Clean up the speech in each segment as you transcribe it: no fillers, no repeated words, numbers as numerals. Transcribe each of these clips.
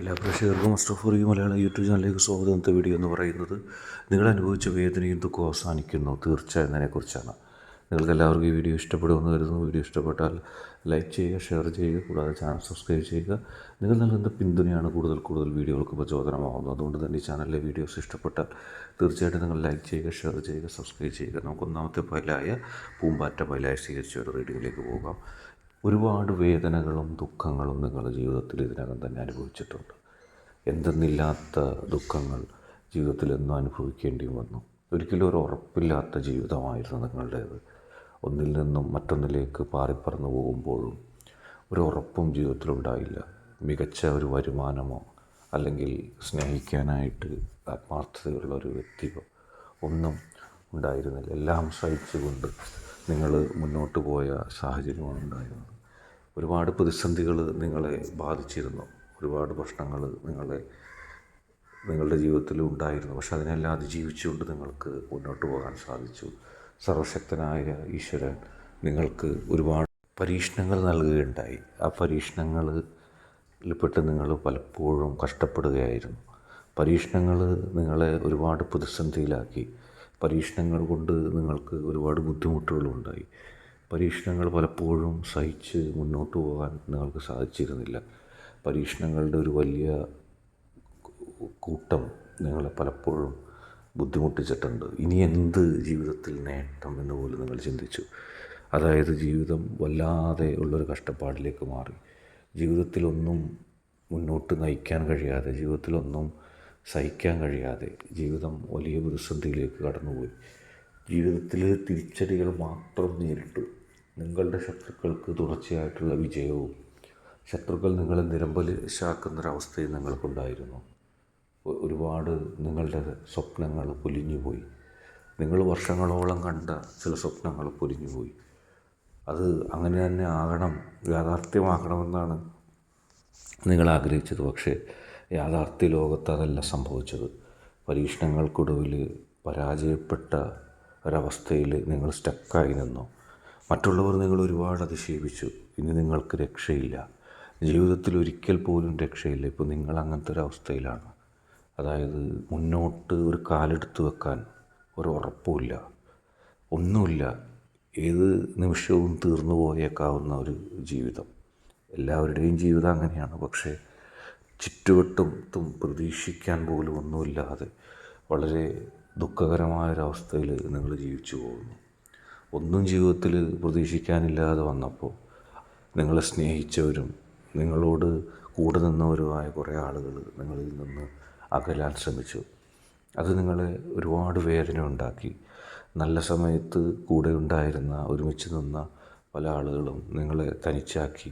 എല്ലാ പ്രേക്ഷകർക്കും മസ്റ്റർ ഈ മലയാളം യൂട്യൂബ് ചാനലിലേക്ക് സ്വാഗതം. ഇന്നത്തെ വീഡിയോ എന്ന് പറയുന്നത് നിങ്ങൾ അനുഭവിച്ച വേദനയും ദുഃഖവും അവസാനിക്കുന്നു തീർച്ചയായും എന്നതിനെക്കുറിച്ചാണ്. നിങ്ങൾക്ക് എല്ലാവർക്കും ഈ വീഡിയോ ഇഷ്ടപ്പെടുമെന്ന് കരുതുന്നു. വീഡിയോ ഇഷ്ടപ്പെട്ടാൽ ലൈക്ക് ചെയ്യുക, ഷെയർ ചെയ്യുക, കൂടാതെ ചാനൽ സബ്സ്ക്രൈബ് ചെയ്യുക. നിങ്ങൾ നൽകുന്ന പിന്തുണയാണ് കൂടുതൽ വീഡിയോകൾക്ക് പ്രചോദനമാകുന്നത്. അതുകൊണ്ട് തന്നെ ഈ ചാനലിലെ വീഡിയോസ് ഇഷ്ടപ്പെട്ടാൽ തീർച്ചയായിട്ടും നിങ്ങൾ ലൈക്ക് ചെയ്യുക, ഷെയർ ചെയ്യുക, സബ്സ്ക്രൈബ് ചെയ്യുക. നമുക്ക് ഒന്നാമത്തെ ഫയലായ പൂമ്പാറ്റ ഫയലായ സ്വീകരിച്ച ഒരു റീഡിങ്ങിലേക്ക് പോകാം. ഒരുപാട് വേദനകളും ദുഃഖങ്ങളും നിങ്ങളുടെ ജീവിതത്തിൽ ഇതിനകം തന്നെ അനുഭവിച്ചിട്ടുണ്ട്. എന്തെന്നില്ലാത്ത ദുഃഖങ്ങൾ ജീവിതത്തിൽ എന്നും അനുഭവിക്കേണ്ടി വന്നു. ഒരിക്കലും ഒരു ഉറപ്പില്ലാത്ത ജീവിതമായിരുന്നു നിങ്ങളുടേത്. ഒന്നിൽ നിന്നും മറ്റൊന്നിലേക്ക് പാറിപ്പറന്നു പോകുമ്പോഴും ഒരു ഉറപ്പും ജീവിതത്തിലുണ്ടായില്ല. മികച്ച ഒരു വരുമാനമോ അല്ലെങ്കിൽ സ്നേഹിക്കാനായിട്ട് ആത്മാർത്ഥതയുള്ള ഒരു വ്യക്തിയോ ഒന്നും ഉണ്ടായിരുന്നില്ല. എല്ലാം സഹിച്ചുകൊണ്ട് നിങ്ങൾ മുന്നോട്ട് പോയ സാഹചര്യമാണ് ഉണ്ടായിരുന്നത്. ഒരുപാട് പ്രതിസന്ധികൾ നിങ്ങളെ ബാധിച്ചിരുന്നു. ഒരുപാട് പ്രശ്നങ്ങൾ നിങ്ങളുടെ ജീവിതത്തിൽ ഉണ്ടായിരുന്നു. പക്ഷെ അതിനെല്ലാം അതിജീവിച്ചുകൊണ്ട് നിങ്ങൾക്ക് മുന്നോട്ട് പോകാൻ സാധിച്ചു. സർവശക്തനായ ഈശ്വരൻ നിങ്ങൾക്ക് ഒരുപാട് പരീക്ഷണങ്ങൾ നൽകുകയുണ്ടായി. ആ പരീക്ഷണങ്ങളിൽപ്പെട്ട് നിങ്ങൾ പലപ്പോഴും കഷ്ടപ്പെടുകയായിരുന്നു. പരീക്ഷണങ്ങൾ നിങ്ങളെ ഒരുപാട് പ്രതിസന്ധിയിലാക്കി. പരീക്ഷണങ്ങൾ കൊണ്ട് നിങ്ങൾക്ക് ഒരുപാട് ബുദ്ധിമുട്ടുകളുണ്ടായി. പരീക്ഷണങ്ങൾ പലപ്പോഴും സഹിച്ച് മുന്നോട്ട് പോകാൻ നിങ്ങൾക്ക് സാധിച്ചിരുന്നില്ല. പരീക്ഷണങ്ങളുടെ ഒരു വലിയ കൂട്ടം നിങ്ങളെ പലപ്പോഴും ബുദ്ധിമുട്ടിച്ചിട്ടുണ്ട്. ഇനി എന്ത് ജീവിതത്തിൽ നേട്ടം എന്ന് പോലും നിങ്ങൾ ചിന്തിച്ചു. അതായത് ജീവിതം വല്ലാതെ ഉള്ളൊരു കഷ്ടപ്പാടിലേക്ക് മാറി. ജീവിതത്തിലൊന്നും മുന്നോട്ട് നയിക്കാൻ കഴിയാതെ, ജീവിതത്തിലൊന്നും സഹിക്കാൻ കഴിയാതെ ജീവിതം വലിയ പ്രതിസന്ധിയിലേക്ക് കടന്നുപോയി. ജീവിതത്തിൽ തിരിച്ചടികൾ മാത്രം നേരിട്ടു. നിങ്ങളുടെ ശത്രുക്കൾക്ക് തുടർച്ചയായിട്ടുള്ള വിജയവും ശത്രുക്കൾ നിങ്ങളെ നിരമ്പലിശാക്കുന്നൊരവസ്ഥയും നിങ്ങൾക്കുണ്ടായിരുന്നു. ഒരുപാട് നിങ്ങളുടെ സ്വപ്നങ്ങൾ പൊലിഞ്ഞുപോയി. നിങ്ങൾ വർഷങ്ങളോളം കണ്ട ചില സ്വപ്നങ്ങൾ പൊലിഞ്ഞുപോയി. അത് അങ്ങനെ തന്നെ ആകണം, യാഥാർത്ഥ്യമാകണമെന്നാണ് നിങ്ങൾ ആഗ്രഹിച്ചത്. പക്ഷേ യാഥാർത്ഥ്യ ലോകത്ത് അതല്ല സംഭവിച്ചത്. പരീക്ഷണങ്ങൾക്കൊടുവിൽ പരാജയപ്പെട്ട ഒരവസ്ഥയിൽ നിങ്ങൾ സ്റ്റക്കായി നിന്നു. മറ്റുള്ളവർ നിങ്ങൾ ഒരുപാട് അതിശയിപ്പിച്ചു. ഇനി നിങ്ങൾക്ക് രക്ഷയില്ല, ജീവിതത്തിൽ ഒരിക്കൽ പോലും രക്ഷയില്ല. ഇപ്പോൾ നിങ്ങൾ അങ്ങനത്തെ ഒരവസ്ഥയിലാണ്. അതായത് മുന്നോട്ട് ഒരു കാലെടുത്ത് വെക്കാൻ ഒരു ഉറപ്പുമില്ല, ഒന്നുമില്ല. ഏത് നിമിഷവും തീർന്നു പോയേക്കാവുന്ന ഒരു ജീവിതം. എല്ലാവരുടെയും ജീവിതം അങ്ങനെയാണ്. പക്ഷേ ചുറ്റുവട്ടത്തും പ്രതീക്ഷിക്കാൻ പോലും ഒന്നുമില്ലാതെ വളരെ ദുഃഖകരമായൊരവസ്ഥയിൽ നിങ്ങൾ ജീവിച്ചു പോകുന്നു. ഒന്നും ജീവിതത്തിൽ പ്രതീക്ഷിക്കാനില്ലാതെ വന്നപ്പോൾ നിങ്ങളെ സ്നേഹിച്ചവരും നിങ്ങളോട് കൂടെ നിന്നവരുമായ കുറേ ആളുകൾ നിങ്ങളിൽ നിന്ന് അകലാൻ ശ്രമിച്ചു. അത് നിങ്ങളെ ഒരുപാട് വേദന ഉണ്ടാക്കി. നല്ല സമയത്ത് കൂടെ ഉണ്ടായിരുന്ന, ഒരുമിച്ച് നിന്ന പല ആളുകളും നിങ്ങളെ തനിച്ചാക്കി,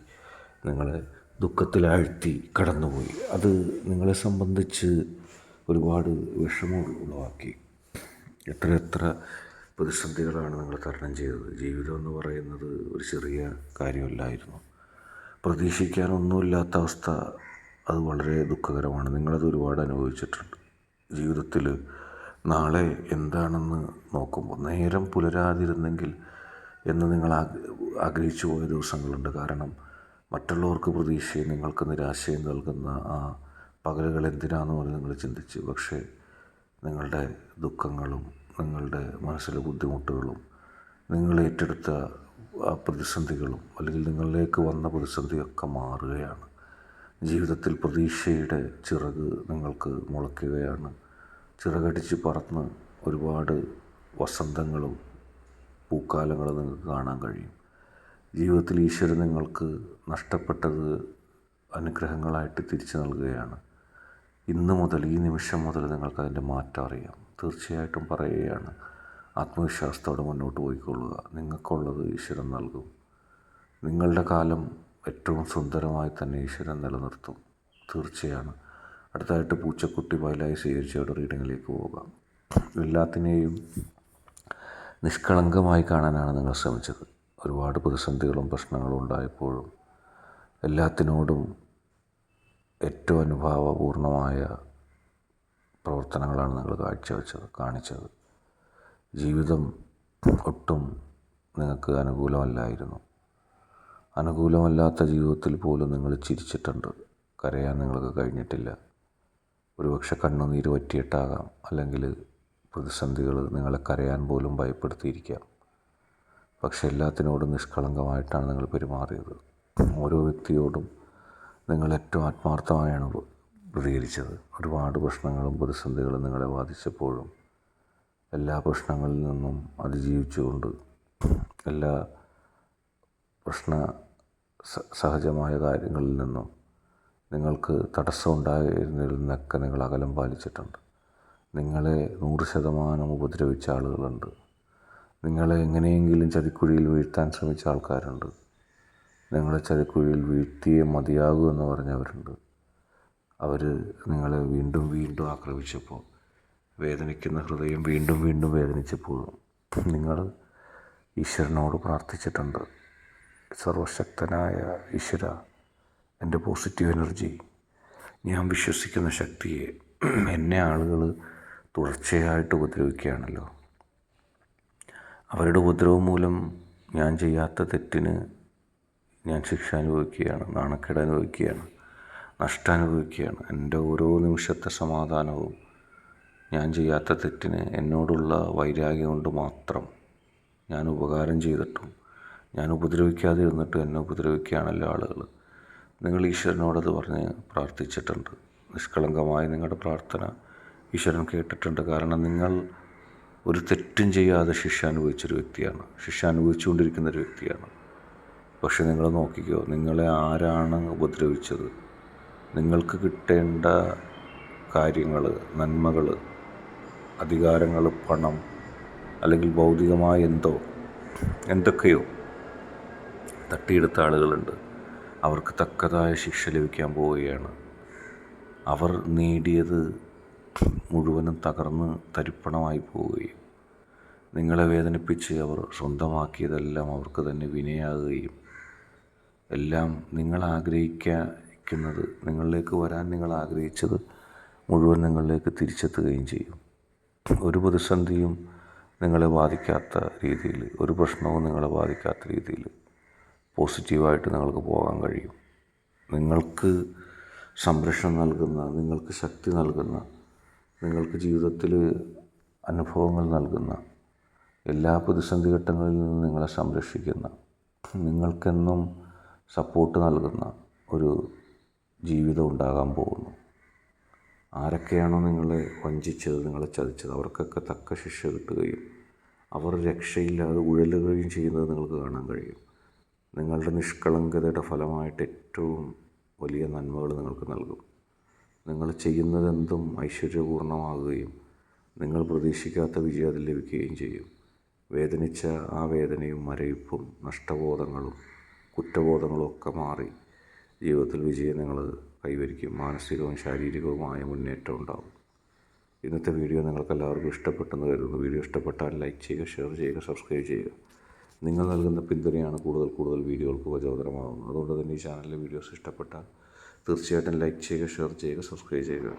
നിങ്ങളെ ദുഃഖത്തിലാഴ്ത്തി കടന്നുപോയി. അത് നിങ്ങളെ സംബന്ധിച്ച് ഒരുപാട് വിഷമം ഉളവാക്കി. എത്ര പ്രതിസന്ധികളാണ് നിങ്ങൾ തരണം ചെയ്തത്. ജീവിതം എന്ന് പറയുന്നത് ഒരു ചെറിയ കാര്യമല്ലായിരുന്നു. പ്രതീക്ഷിക്കാനൊന്നുമില്ലാത്ത അവസ്ഥ, അത് വളരെ ദുഃഖകരമാണ്. നിങ്ങളത് ഒരുപാട് അനുഭവിച്ചിട്ടുണ്ട്. ജീവിതത്തിൽ നാളെ എന്താണെന്ന് നോക്കുമ്പോൾ നേരം പുലരാതിരുന്നെങ്കിൽ എന്ന് നിങ്ങൾ ആഗ്രഹിച്ചു പോയ ദിവസങ്ങളുണ്ട്. കാരണം മറ്റുള്ളവർക്ക് പ്രതീക്ഷയും നിങ്ങൾക്ക് നിരാശയും നൽകുന്ന ആ പകലുകൾ എന്തിനാണെന്ന് പറഞ്ഞ് നിങ്ങൾ ചിന്തിച്ചു. പക്ഷേ നിങ്ങളുടെ ദുഃഖങ്ങളും നിങ്ങളുടെ മനസ്സിലെ ബുദ്ധിമുട്ടുകളും നിങ്ങൾ ഏറ്റെടുത്ത ആ പ്രതിസന്ധികളും അല്ലെങ്കിൽ നിങ്ങളിലേക്ക് വന്ന പ്രതിസന്ധിയൊക്കെ മാറുകയാണ്. ജീവിതത്തിൽ പ്രതീക്ഷയുടെ ചിറക് നിങ്ങൾക്ക് മുളയ്ക്കുകയാണ്. ചിറകടിച്ച് പറന്ന് ഒരുപാട് വസന്തങ്ങളും പൂക്കാലങ്ങളും നിങ്ങൾക്ക് കാണാൻ കഴിയും. ജീവിതത്തിൽ ഈശ്വരൻ നിങ്ങൾക്ക് നഷ്ടപ്പെട്ടത് അനുഗ്രഹങ്ങളായിട്ട് തിരിച്ചു നൽകുകയാണ്. ഇന്ന് മുതൽ, ഈ നിമിഷം മുതൽ നിങ്ങൾക്കതിൻ്റെ മാറ്റം അറിയാം. തീർച്ചയായിട്ടും പറയുകയാണ്, ആത്മവിശ്വാസത്തോടെ മുന്നോട്ട് പോയിക്കൊള്ളുക. നിങ്ങൾക്കുള്ളത് ഈശ്വരൻ നൽകും. നിങ്ങളുടെ കാലം ഏറ്റവും സുന്ദരമായി തന്നെ ഈശ്വരൻ നിലനിർത്തും. തീർച്ചയാണ്. അടുത്തായിട്ട് പൂച്ചക്കുട്ടി ബയലായി സ്വീകരിച്ചവരുടെ റീഡിങ്ങിലേക്ക് പോകാം. എല്ലാത്തിനെയും നിഷ്കളങ്കമായി കാണാനാണ് നിങ്ങൾ ശ്രമിച്ചത്. ഒരുപാട് പ്രതിസന്ധികളും പ്രശ്നങ്ങളും ഉണ്ടായപ്പോഴും എല്ലാത്തിനോടും ഏറ്റവും അനുഭാവപൂർണമായ പ്രവർത്തനങ്ങളാണ് നിങ്ങൾ കാണിച്ചത്. ജീവിതം ഒട്ടും നിങ്ങൾക്ക് അനുകൂലമല്ലായിരുന്നു. അനുകൂലമല്ലാത്ത ജീവിതത്തിൽ പോലും നിങ്ങൾ ചിരിച്ചിട്ടുണ്ട്. കരയാൻ നിങ്ങൾക്ക് കഴിഞ്ഞിട്ടില്ല. ഒരുപക്ഷെ കണ്ണുനീര് വറ്റിയിട്ടാകാം, അല്ലെങ്കിൽ പ്രതിസന്ധികൾ നിങ്ങളെ കരയാൻ പോലും ഭയപ്പെടുത്തിയിരിക്കാം. പക്ഷെ എല്ലാത്തിനോടും നിഷ്കളങ്കമായിട്ടാണ് നിങ്ങൾ പെരുമാറിയത്. ഓരോ വ്യക്തിയോടും നിങ്ങൾ ഏറ്റവും ആത്മാർത്ഥമായാണ് പ്രതികരിച്ചത്. ഒരുപാട് പ്രശ്നങ്ങളും പ്രതിസന്ധികളും നിങ്ങളെ ബാധിച്ചപ്പോഴും എല്ലാ പ്രശ്നങ്ങളിൽ നിന്നും അതിജീവിച്ചുകൊണ്ട് എല്ലാ സഹജമായ കാര്യങ്ങളിൽ നിന്നും നിങ്ങൾക്ക് തടസ്സമുണ്ടായിരുന്നതിൽ നിന്നൊക്കെ നിങ്ങൾ അകലം പാലിച്ചിട്ടുണ്ട്. നിങ്ങളെ 100% ഉപദ്രവിച്ച ആളുകളുണ്ട്. നിങ്ങളെ എങ്ങനെയെങ്കിലും ചതിക്കുഴിയിൽ വീഴ്ത്താൻ ശ്രമിച്ച ആൾക്കാരുണ്ട്. നിങ്ങളെ ചതിക്കുഴിയിൽ വീഴ്ത്തിയേ മതിയാകൂ എന്ന് പറഞ്ഞവരുണ്ട്. അവർ നിങ്ങളെ വീണ്ടും വീണ്ടും ആക്രമിച്ചപ്പോൾ, വേദനിക്കുന്ന ഹൃദയം വീണ്ടും വീണ്ടും വേദനിച്ചപ്പോഴും നിങ്ങൾ ഈശ്വരനോട് പ്രാർത്ഥിച്ചിട്ടുണ്ട്. സർവശക്തനായ ഈശ്വര, എൻ്റെ പോസിറ്റീവ് എനർജി, ഞാൻ വിശ്വസിക്കുന്ന ശക്തിയെ, എന്നെ ആളുകൾ തുടർച്ചയായിട്ട് ഉപദ്രവിക്കുകയാണല്ലോ. അവരുടെ ഉപദ്രവം മൂലം ഞാൻ ചെയ്യാത്ത തെറ്റിന് ഞാൻ ശിക്ഷ അനുഭവിക്കുകയാണ്, നാണക്കേട് അനുഭവിക്കുകയാണ്, നഷ്ടം അനുഭവിക്കുകയാണ്. എൻ്റെ ഓരോ നിമിഷത്തെ സമാധാനവും ഞാൻ ചെയ്യാത്ത തെറ്റിന് എന്നോടുള്ള വൈരാഗ്യം കൊണ്ട് മാത്രം ഞാൻ ഉപകാരം ചെയ്തിട്ടും ഞാൻ ഉപദ്രവിക്കാതെ ഇരുന്നിട്ടും എന്നെ ഉപദ്രവിക്കുകയാണല്ലോ ആളുകൾ. നിങ്ങൾ ഈശ്വരനോടത് പറഞ്ഞ് പ്രാർത്ഥിച്ചിട്ടുണ്ട്. നിഷ്കളങ്കമായി നിങ്ങളുടെ പ്രാർത്ഥന ഈശ്വരൻ കേട്ടിട്ടുണ്ട്. കാരണം നിങ്ങൾ ഒരു തെറ്റും ചെയ്യാതെ ശിക്ഷ അനുഭവിച്ചൊരു വ്യക്തിയാണ്, ശിക്ഷ അനുഭവിച്ചുകൊണ്ടിരിക്കുന്നൊരു വ്യക്തിയാണ്. പക്ഷെ നിങ്ങൾ നോക്കിക്കോ, നിങ്ങളെ ആരാണ് ഉപദ്രവിച്ചത്? നിങ്ങൾക്ക് കിട്ടേണ്ട കാര്യങ്ങൾ, നന്മകൾ, അധികാരങ്ങൾ, പണം, അല്ലെങ്കിൽ ഭൗതികമായ എന്തൊക്കെയോ തട്ടിയെടുത്ത ആളുകളുണ്ട്. അവർക്ക് തക്കതായ ശിക്ഷ ലഭിക്കാൻ പോവുകയാണ്. അവർ നേടിയത് മുഴുവനും തകർന്ന് തരിപ്പണമായി പോവുകയും നിങ്ങളെ വേദനിപ്പിച്ച് അവർ സ്വന്തമാക്കിയതെല്ലാം അവർക്ക് തന്നെ വിനയാകുകയും എല്ലാം നിങ്ങൾ ആഗ്രഹിക്കുന്നത്, നിങ്ങളിലേക്ക് വരാൻ നിങ്ങൾ ആഗ്രഹിച്ചത് മുഴുവൻ നിങ്ങളിലേക്ക് തിരിച്ചെത്തുകയും ചെയ്യും. ഒരു പ്രതിസന്ധിയും നിങ്ങളെ ബാധിക്കാത്ത രീതിയിൽ, ഒരു പ്രശ്നവും നിങ്ങളെ ബാധിക്കാത്ത രീതിയിൽ പോസിറ്റീവായിട്ട് നിങ്ങൾക്ക് പോകാൻ കഴിയും. നിങ്ങൾക്ക് സംരക്ഷണം നൽകുന്ന, നിങ്ങൾക്ക് ശക്തി നൽകുന്ന, നിങ്ങൾക്ക് ജീവിതത്തിൽ അനുഭവങ്ങൾ നൽകുന്ന, എല്ലാ പ്രതിസന്ധി ഘട്ടങ്ങളിൽ നിന്നും നിങ്ങളെ സംരക്ഷിക്കുന്ന, നിങ്ങൾക്കെന്നും സപ്പോർട്ട് നൽകുന്ന ഒരു ജീവിതം ഉണ്ടാകാൻ പോകുന്നു. ആരൊക്കെയാണോ നിങ്ങളെ വഞ്ചിച്ചത്, നിങ്ങളെ ചതിച്ചത്, അവർക്കൊക്കെ തക്ക ശിക്ഷ കിട്ടുകയും അവർ രക്ഷയില്ലാതെ ഉഴലുകയും ചെയ്യുന്നത് നിങ്ങൾക്ക് കാണാൻ കഴിയും. നിങ്ങളുടെ നിഷ്കളങ്കതയുടെ ഫലമായിട്ട് ഏറ്റവും വലിയ നന്മകൾ നിങ്ങൾക്ക് നൽകും. നിങ്ങൾ ചെയ്യുന്നതെന്തും ഐശ്വര്യപൂർണ്ണമാകുകയും നിങ്ങൾ പ്രതീക്ഷിക്കാത്ത വിജയം അതിൽ ലഭിക്കുകയും ചെയ്യും. വേദനിച്ച ആ വേദനയും മരവിപ്പും നഷ്ടബോധങ്ങളും കുറ്റബോധങ്ങളും ഒക്കെ മാറി ജീവിതത്തിൽ വിജയം നിങ്ങൾ കൈവരിക്കും. മാനസികവും ശാരീരികവുമായ മുന്നേറ്റം ഉണ്ടാകും. ഇന്നത്തെ വീഡിയോ നിങ്ങൾക്ക് എല്ലാവർക്കും ഇഷ്ടപ്പെട്ടെന്ന് കരുതുന്നു. വീഡിയോ ഇഷ്ടപ്പെട്ടാൽ ലൈക്ക് ചെയ്യുക, ഷെയർ ചെയ്യുക, സബ്സ്ക്രൈബ് ചെയ്യുക. നിങ്ങൾ നൽകുന്ന പിന്തുണയാണ് കൂടുതൽ വീഡിയോകൾക്ക് പ്രചോദനമാകുന്നത്. അതുകൊണ്ട് തന്നെ ഈ ചാനലിലെ വീഡിയോസ് ഇഷ്ടപ്പെട്ടാൽ തീർച്ചയായിട്ടും ലൈക്ക് ചെയ്യുക, ഷെയർ ചെയ്യുക, സബ്സ്ക്രൈബ് ചെയ്യുക.